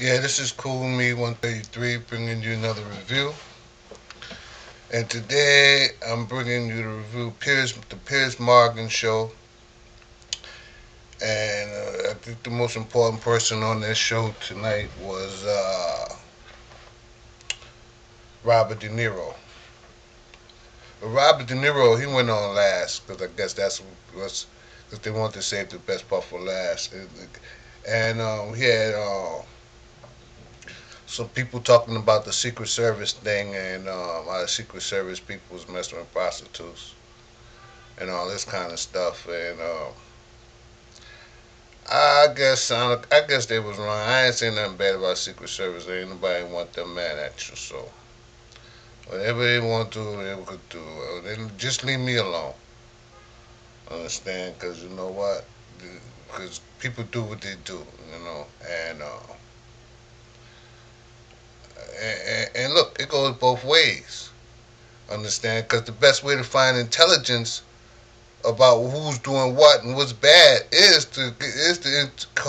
Yeah, this is Cool Me 133 bringing you another review. And today I'm bringing you the review the Piers Morgan show. And I think the most important person on this show tonight was Robert De Niro. But Robert De Niro, he went on last because I guess that's was because they wanted to save the best part for last. And he had some people talking about the Secret Service thing and how the Secret Service people was messing with prostitutes and all this kind of stuff. And I guess they was wrong. I ain't saying nothing bad about Secret Service. Ain't nobody want them mad at you. So whatever they want to do, they could do. They just leave me alone. Understand? Because you know what? Because people do what they do. You know, and look, it goes both ways. Understand? Because the best way to find intelligence about who's doing what and what's bad is to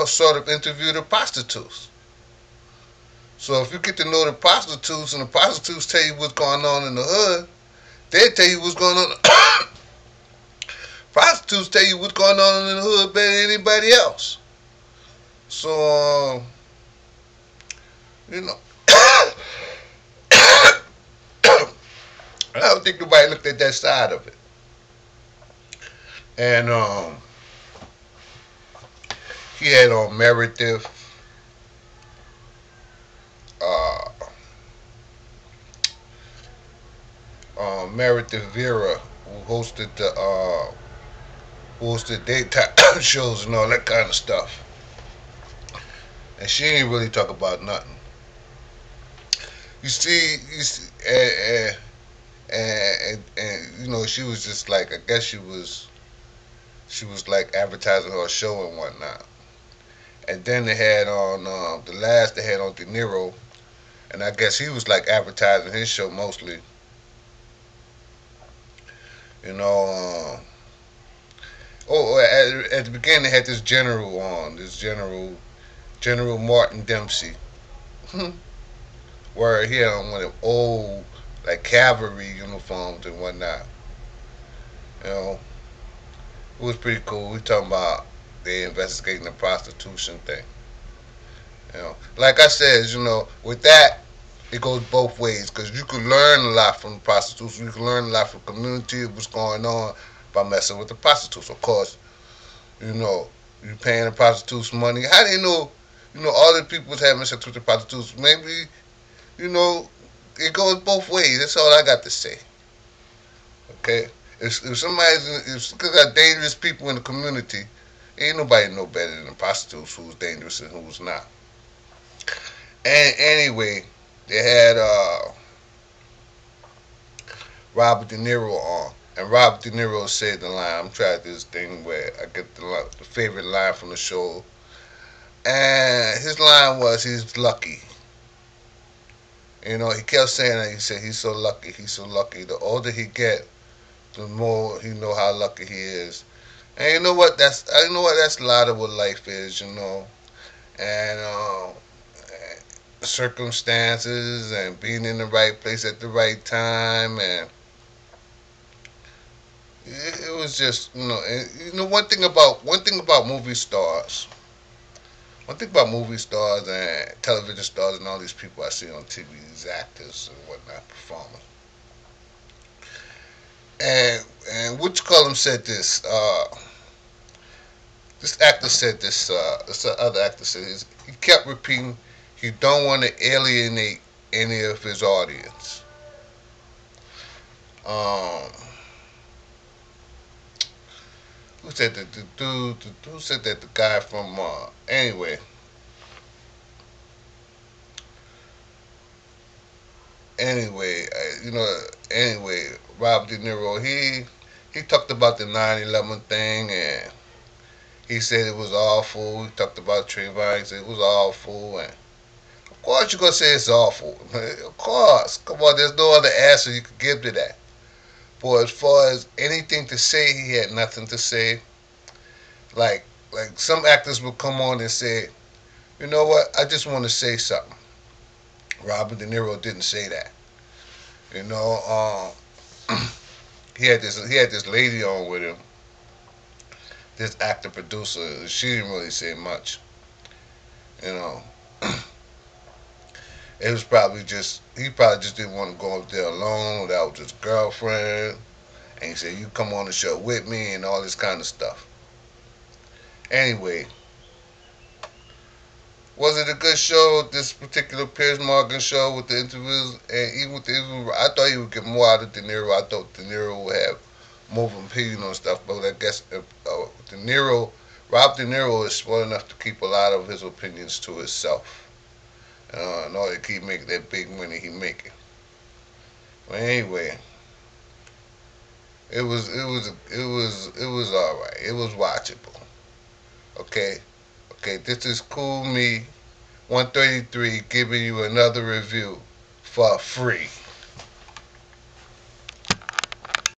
sort of interview the prostitutes. So if you get to know the prostitutes and the prostitutes tell you what's going on in the hood, they tell you what's going on. Prostitutes tell you what's going on in the hood better than anybody else. So you know, I don't think nobody looked at that side of it. And he had on uh, Meredith Vera, who hosted daytime shows and all that kind of stuff. And she ain't really talk about nothing. And you know, she was just like, I guess she was like advertising her show and whatnot. And then they had on the last they had on De Niro, and I guess he was like advertising his show mostly. You know, at the beginning they had this general on, General Martin Dempsey, where he had on one of them old like cavalry uniforms and whatnot. You know, it was pretty cool. We talking about they investigating the prostitution thing. You know, like I said, you know, with that it goes both ways because you can learn a lot from the prostitution. You can learn a lot from the community of what's going on by messing with the prostitutes. Of course, you know, you paying the prostitutes money. How do you know? You know, all the people was having sex with the prostitutes. Maybe, you know, it goes both ways. That's all I got to say. Okay, if somebody's if because got dangerous people in the community, ain't nobody know better than the prostitutes who's dangerous and who's not. And anyway, they had Robert De Niro on, and Robert De Niro said the line. I'm trying this thing where I get the favorite line from the show, and his line was, "He's lucky." You know, he kept saying that. He said, "He's so lucky. He's so lucky." The older he get, the more he know how lucky he is. And you know what? That's a lot of what life is. You know, and circumstances and being in the right place at the right time, and it was just you know one thing about movie stars. One thing about movie stars and television stars and all these people I see on TV, these actors and whatnot performing. And what you call him said this. This actor said this. This other actor said this. He kept repeating, he don't want to alienate any of his audience. Um, who said that? The dude. Who said that? The guy from. Anyway. Anyway. You know. Anyway. Robert De Niro. He talked about the 9/11 thing, and he said it was awful. He talked about Trayvon. He said it was awful, and of course you're gonna say it's awful. Of course. Come on. There's no other answer you could give to that. But as far as anything to say, he had nothing to say. Like some actors would come on and say, You know what? I just want to say something. Robert De Niro didn't say that. You know, he had this lady on with him, this actor producer. She didn't really say much. You know, it was probably just he probably just didn't want to go up there alone without his girlfriend. And he said, "You come on the show with me," and all this kind of stuff. Anyway, was it a good show? This particular Piers Morgan show with the interviews, and even with the interviews, I thought he would get more out of De Niro. I thought De Niro would have more of an opinion on stuff, but I guess De Niro, Rob De Niro, is smart enough to keep a lot of his opinions to himself, in order to keep making that big money he making. But anyway, it was all right. It was watchable. Okay, okay. This is Cool Me 133 giving you another review for free.